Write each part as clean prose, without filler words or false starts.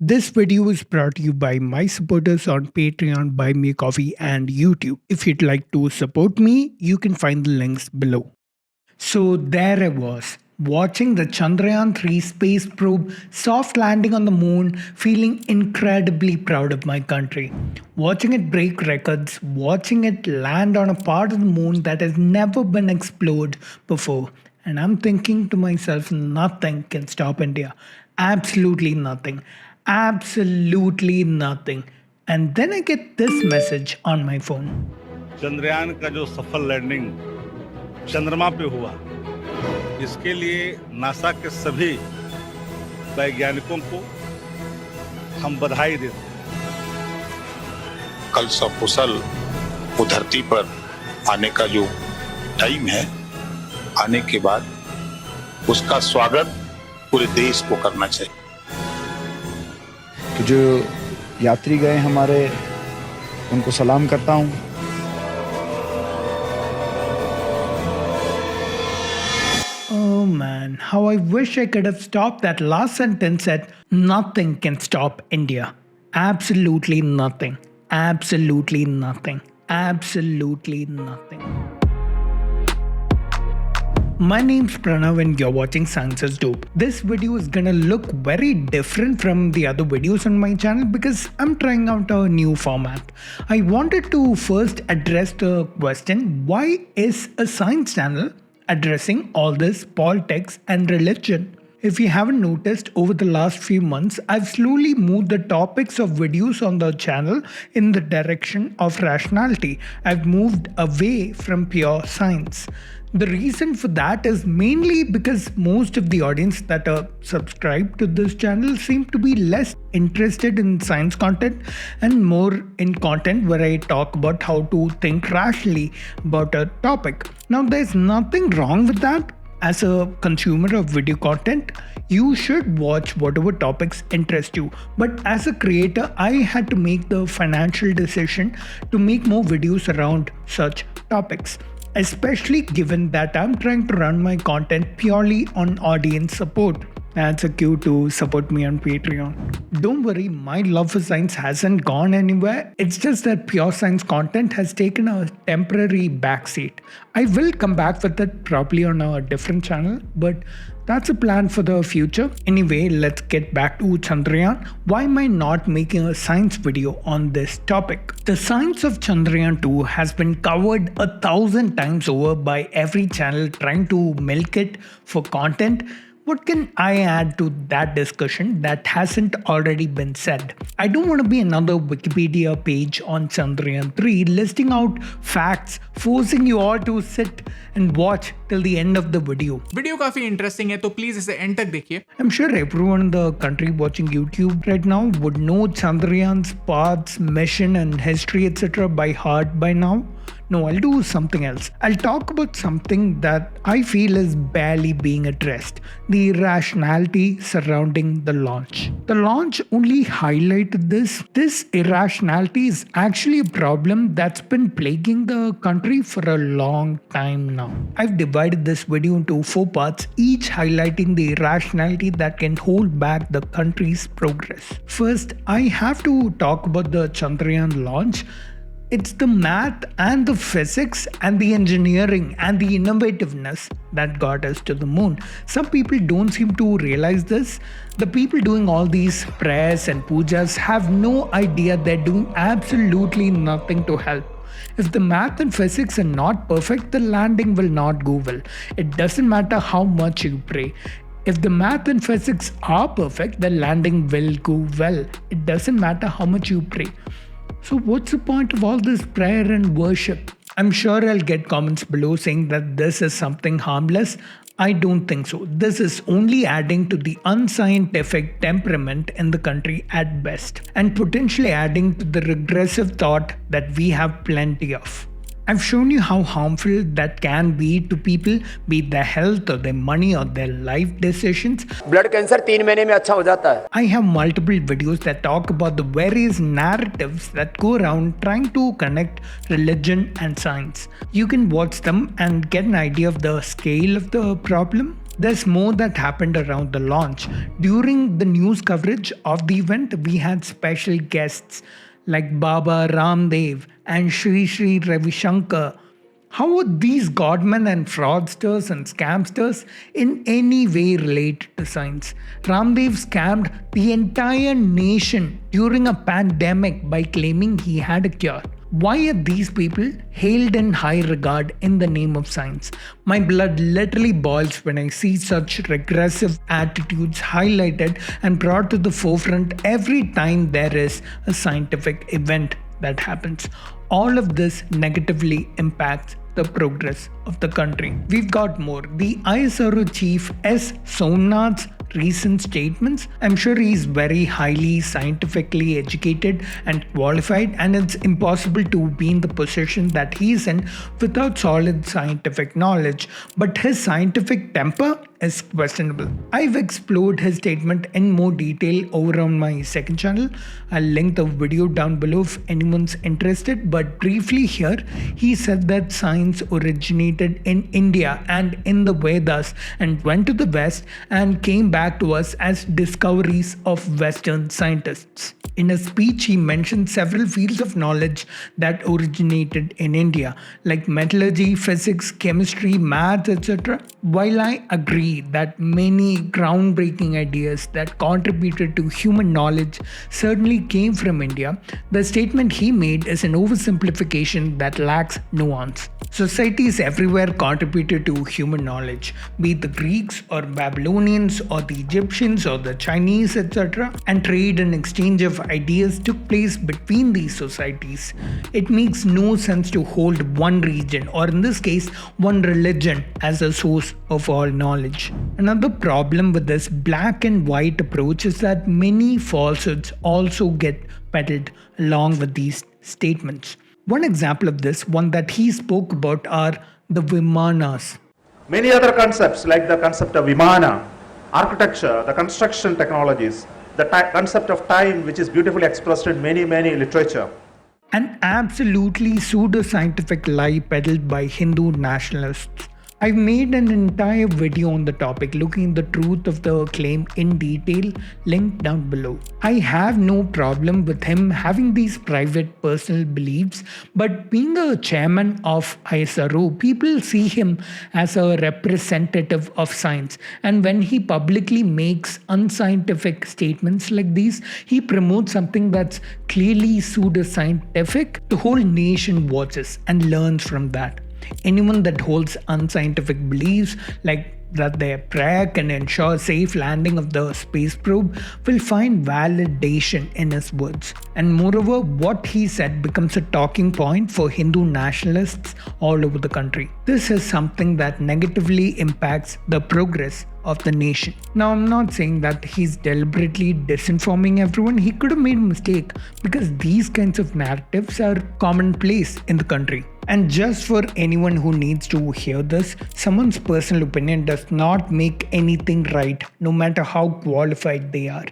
This video is brought to you by my supporters on Patreon, Buy Me a Coffee, and YouTube. If you'd like to support me, you can find the links below. So there I was, watching the Chandrayaan 3 space probe soft landing on the moon, feeling incredibly proud of my country. Watching it break records, watching it land on a part of the moon that has never been explored before. And I'm thinking to myself, nothing can stop India. Absolutely nothing. Absolutely nothing. And then I get this message on my phone. Chandrayaan का जो सफल landing चंद्रमा पे हुआ, इसके लिए NASA के सभी वैज्ञानिकों को हम बधाई देते हैं। कल सकुशल वो धरती पर आने का जो टाइम है, आने के बाद उसका स्वागत पूरे देश को करना चाहिए। तो जो यात्री गए हमारे, उनको सलाम करता हूँ। Oh man, how I wish I could have stopped that last sentence at nothing can stop India. Absolutely nothing. Absolutely nothing. Absolutely nothing. My name's Pranav and you're watching Science is Dope. This video is gonna look very different from the other videos on my channel because I'm trying out a new format. I wanted to first address the question, why is a science channel addressing all this politics and religion? If you haven't noticed, over the last few months, I've slowly moved the topics of videos on the channel in the direction of rationality. I've moved away from pure science. The reason for that is mainly because most of the audience that are subscribed to this channel seem to be less interested in science content and more in content where I talk about how to think rationally about a topic. Now, there's nothing wrong with that. As a consumer of video content, you should watch whatever topics interest you. But as a creator, I had to make the financial decision to make more videos around such topics, especially given that I'm trying to run my content purely on audience support. That's a cue to support me on Patreon. Don't worry, my love for science hasn't gone anywhere. It's just that pure science content has taken a temporary backseat. I will come back with it probably on a different channel, but that's a plan for the future. Anyway, let's get back to Chandrayaan. Why am I not making a science video on this topic? The science of Chandrayaan 2 has been covered 1,000 times over by every channel trying to milk it for content. What can I add to that discussion that hasn't already been said? I don't want to be another Wikipedia page on Chandrayaan 3 listing out facts, forcing you all to sit and watch till the end of the video. Video काफी interesting है तो please इसे and तक देखिए। I'm sure everyone in the country watching YouTube right now would know Chandrayaan's paths, mission and history etc. by heart by now. No, I'll do something else. I'll talk about something that I feel is barely being addressed. The irrationality surrounding the launch. The launch only highlighted this. This irrationality is actually a problem that's been plaguing the country for a long time now. I've divided this video into 4 parts, each highlighting the irrationality that can hold back the country's progress. First, I have to talk about the Chandrayaan launch. It's the math and the physics and the engineering and the innovativeness that got us to the moon. Some people don't seem to realize this. The people doing all these prayers and pujas have no idea they're doing absolutely nothing to help. If the math and physics are not perfect, the landing will not go well. It doesn't matter how much you pray. If the math and physics are perfect, the landing will go well. It doesn't matter how much you pray. So what's the point of all this prayer and worship? I'm sure I'll get comments below saying that this is something harmless. I don't think so. This is only adding to the unscientific temperament in the country at best, and potentially adding to the regressive thought that we have plenty of. I've shown you how harmful that can be to people, be it their health or their money or their life decisions. Blood cancer 3 महीने में अच्छा हो जाता है। I have multiple videos that talk about the various narratives that go around trying to connect religion and science. You can watch them and get an idea of the scale of the problem. There's more that happened around the launch. During the news coverage of the event, we had special guests like Baba Ramdev and Sri Sri Ravi Shankar. How would these godmen and fraudsters and scamsters in any way relate to science? Ramdev scammed the entire nation during a pandemic by claiming he had a cure. Why are these people hailed in high regard in the name of science? My blood literally boils when I see such regressive attitudes highlighted and brought to the forefront every time there is a scientific event that happens. All of this negatively impacts the progress of the country. We've got more. The ISRO chief S. Somnath's recent statements. I'm sure he's very highly scientifically educated and qualified, and it's impossible to be in the position that he's in without solid scientific knowledge. But his scientific temper is questionable. I've explored his statement in more detail over on my second channel. I'll link the video down below if anyone's interested. But briefly here, he said that science originated in India and in the Vedas and went to the West and came back to us as discoveries of Western scientists. In a speech, he mentioned several fields of knowledge that originated in India, like metallurgy, physics, chemistry, math, etc. While I agree that many groundbreaking ideas that contributed to human knowledge certainly came from India, the statement he made is an oversimplification that lacks nuance. Societies everywhere contributed to human knowledge, be it the Greeks or Babylonians or the Egyptians or the Chinese, etc. And trade and exchange of ideas took place between these societies. It makes no sense to hold one region, or in this case, one religion, as a source of all knowledge. Another problem with this black and white approach is that many falsehoods also get peddled along with these statements. One example of this, one that he spoke about, are the Vimanas. Many other concepts like the concept of Vimana, architecture, the construction technologies, the concept of time, which is beautifully expressed in many literature. An absolutely pseudoscientific lie peddled by Hindu nationalists. I've made an entire video on the topic looking at the truth of the claim in detail, linked down below. I have no problem with him having these private personal beliefs, but being a chairman of ISRO, people see him as a representative of science, and when he publicly makes unscientific statements like these, he promotes something that's clearly pseudoscientific. The whole nation watches and learns from that. Anyone that holds unscientific beliefs like that their prayer can ensure safe landing of the space probe will find validation in his words. And moreover, what he said becomes a talking point for Hindu nationalists all over the country. This is something that negatively impacts the progress of the nation. Now, I'm not saying that he's deliberately disinforming everyone. He could have made a mistake because these kinds of narratives are commonplace in the country. And just for anyone who needs to hear this, someone's personal opinion does not make anything right, no matter how qualified they are.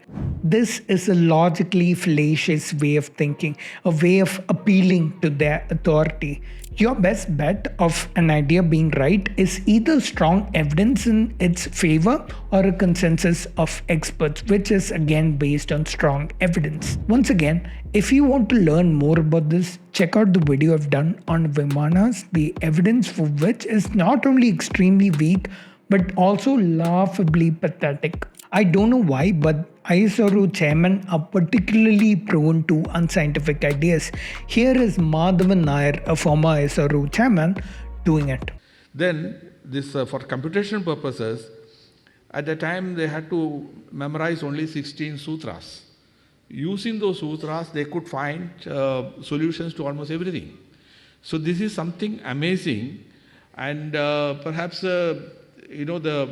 This is a logically fallacious way of thinking, a way of appealing to their authority. Your best bet of an idea being right is either strong evidence in its favor or a consensus of experts, which is again based on strong evidence. Once again, if you want to learn more about this, check out the video I've done on Vimanas, the evidence for which is not only extremely weak but also laughably pathetic. I don't know why, but ISRO chairmen are particularly prone to unscientific ideas. Here is Madhavan Nair, a former ISRO chairman, doing it. Then this for computation purposes, at the time they had to memorize only 16 sutras. Using those sutras, they could find solutions to almost everything. So this is something amazing, and perhaps the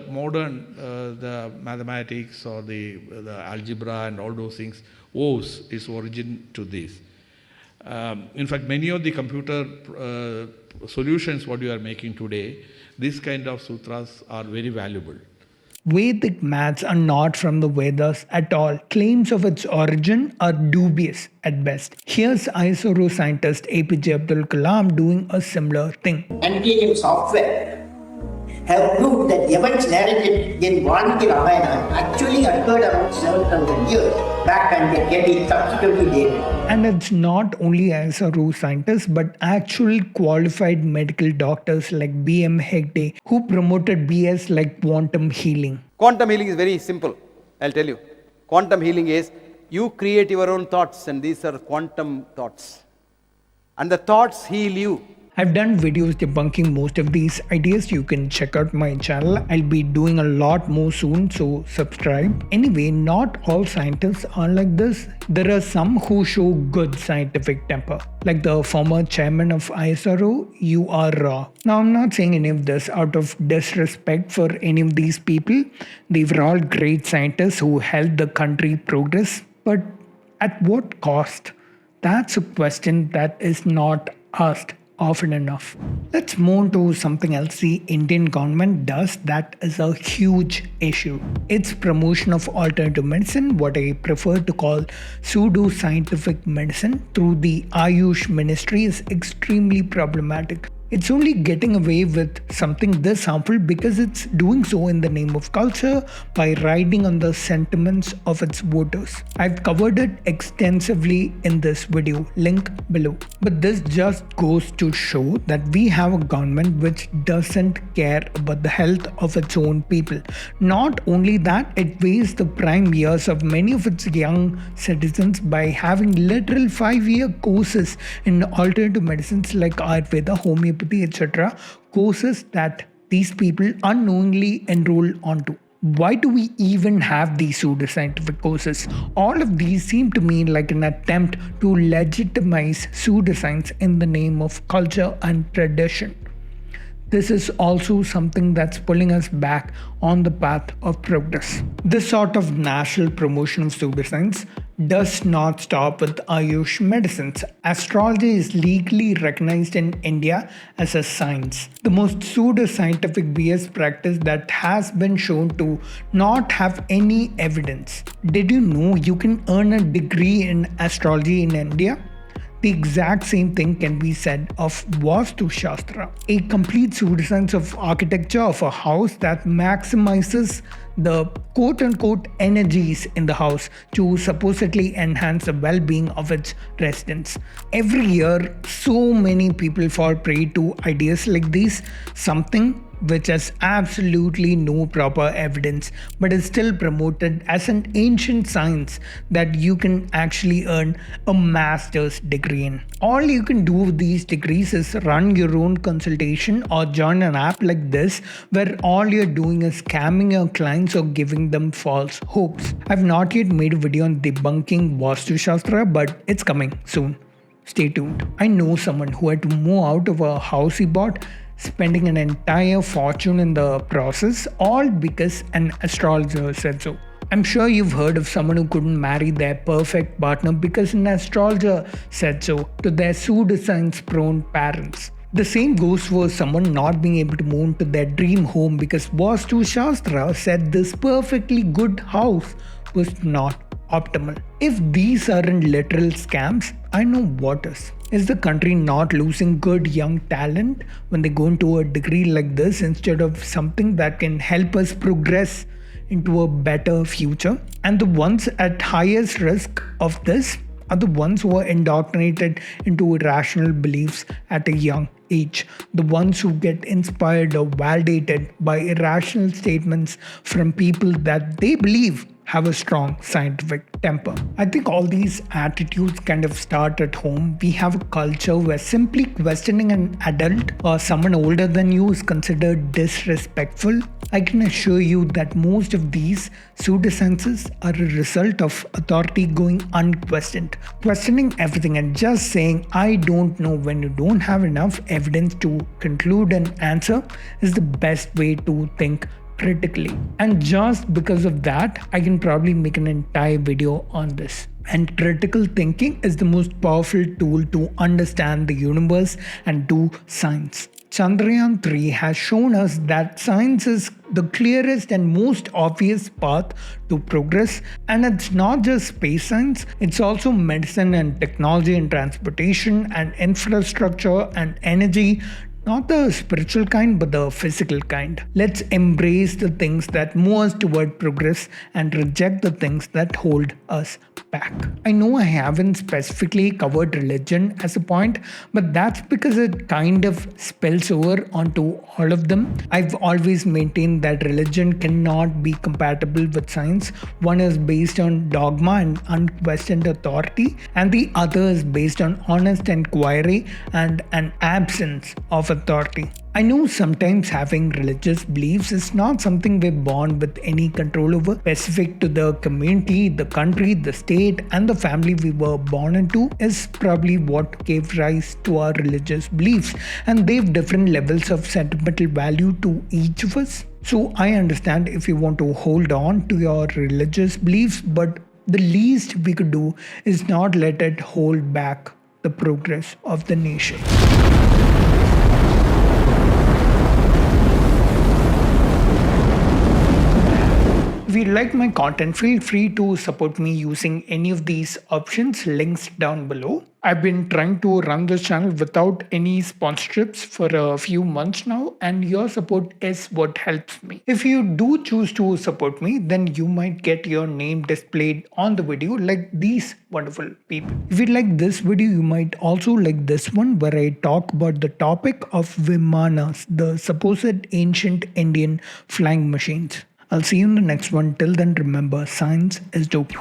modern the mathematics or the algebra and all those things owes its origin to this. In fact, many of the computer solutions what you are making today, this kind of sutras are very valuable. Vedic maths are not from the Vedas at all. Claims of its origin are dubious at best. Here's ISRO scientist APJ Abdul Kalam doing a similar thing. And it is in software. have proved that events narrated in Valmiki Ramayana actually occurred around 7,000 years back and they can be subsequently dated. And it's not only SRO scientists but actual qualified medical doctors like B.M. Hegde who promoted BS like quantum healing. Quantum healing is very simple, I'll tell you. Quantum healing is you create your own thoughts and these are quantum thoughts. And the thoughts heal you. I've done videos debunking most of these ideas. You can check out my channel. I'll be doing a lot more soon, so subscribe. Anyway, not all scientists are like this. There are some who show good scientific temper. Like the former chairman of ISRO, you are raw. Now, I'm not saying any of this out of disrespect for any of these people. They were all great scientists who helped the country progress. But at what cost? That's a question that is not asked often enough. Let's move on to something else the Indian government does that is a huge issue. It's promotion of alternative medicine, what I prefer to call pseudo-scientific medicine through the Ayush ministry is extremely problematic. It's only getting away with something this harmful because it's doing so in the name of culture by riding on the sentiments of its voters. I've covered it extensively in this video, link below. But this just goes to show that we have a government which doesn't care about the health of its own people. Not only that, it wastes the prime years of many of its young citizens by having literal 5-year courses in alternative medicines like Ayurveda, homeopathy, etc. Courses that these people unknowingly enroll onto. Why do we even have these pseudoscientific courses? All of these seem to me like an attempt to legitimize pseudoscience in the name of culture and tradition. This is also something that's pulling us back on the path of progress. This sort of national promotion of pseudoscience does not stop with Ayush medicines. Astrology is legally recognized in India as a science. The most pseudoscientific BS practice that has been shown to not have any evidence. Did you know you can earn a degree in astrology in India? The exact same thing can be said of Vastu Shastra, a complete pseudoscience of architecture of a house that maximizes the quote-unquote energies in the house to supposedly enhance the well-being of its residents. Every year, so many people fall prey to ideas like these, something which has absolutely no proper evidence but is still promoted as an ancient science that you can actually earn a master's degree in. All you can do with these degrees is run your own consultation or join an app like this where all you're doing is scamming your clients or giving them false hopes. I've not yet made a video on debunking Vastu Shastra, but it's coming soon. Stay tuned. I know someone who had to move out of a house he bought, spending an entire fortune in the process, all because an astrologer said so. I'm sure you've heard of someone who couldn't marry their perfect partner because an astrologer said so to their pseudoscience-prone parents. The same goes for someone not being able to move into their dream home because Vastu Shastra said this perfectly good house was not optimal. If these aren't literal scams, I know what is. Is the country not losing good young talent when they go into a degree like this instead of something that can help us progress into a better future? And the ones at highest risk of this are the ones who are indoctrinated into irrational beliefs at a young age. The ones who get inspired or validated by irrational statements from people that they believe have a strong scientific temper. I think all these attitudes kind of start at home. We have a culture where simply questioning an adult or someone older than you is considered disrespectful. I can assure you that most of these pseudosciences are a result of authority going unquestioned. Questioning everything and just saying, I don't know when you don't have enough evidence to conclude an answer is the best way to think critically. And just because of that, I can probably make an entire video on this. And critical thinking is the most powerful tool to understand the universe and do science. Chandrayaan 3 has shown us that science is the clearest and most obvious path to progress. And it's not just space science, it's also medicine and technology and transportation and infrastructure and energy. Not the spiritual kind, but the physical kind. Let's embrace the things that move us toward progress and reject the things that hold us back. I know I haven't specifically covered religion as a point, but that's because it kind of spills over onto all of them. I've always maintained that religion cannot be compatible with science. One is based on dogma and unquestioned authority, and the other is based on honest inquiry and an absence of authority. I know sometimes having religious beliefs is not something we're born with any control over, specific to the community, the country, the state, and the family we were born into is probably what gave rise to our religious beliefs, and they have different levels of sentimental value to each of us. So I understand if you want to hold on to your religious beliefs, but the least we could do is not let it hold back the progress of the nation. If you like my content, feel free to support me using any of these options, links down below. I've been trying to run this channel without any sponsorships for a few months now, and your support is what helps me. If you do choose to support me, then you might get your name displayed on the video like these wonderful people. If you like this video, you might also like this one where I talk about the topic of Vimanas, the supposed ancient Indian flying machines. I'll see you in the next one. Till then, remember, science is dope.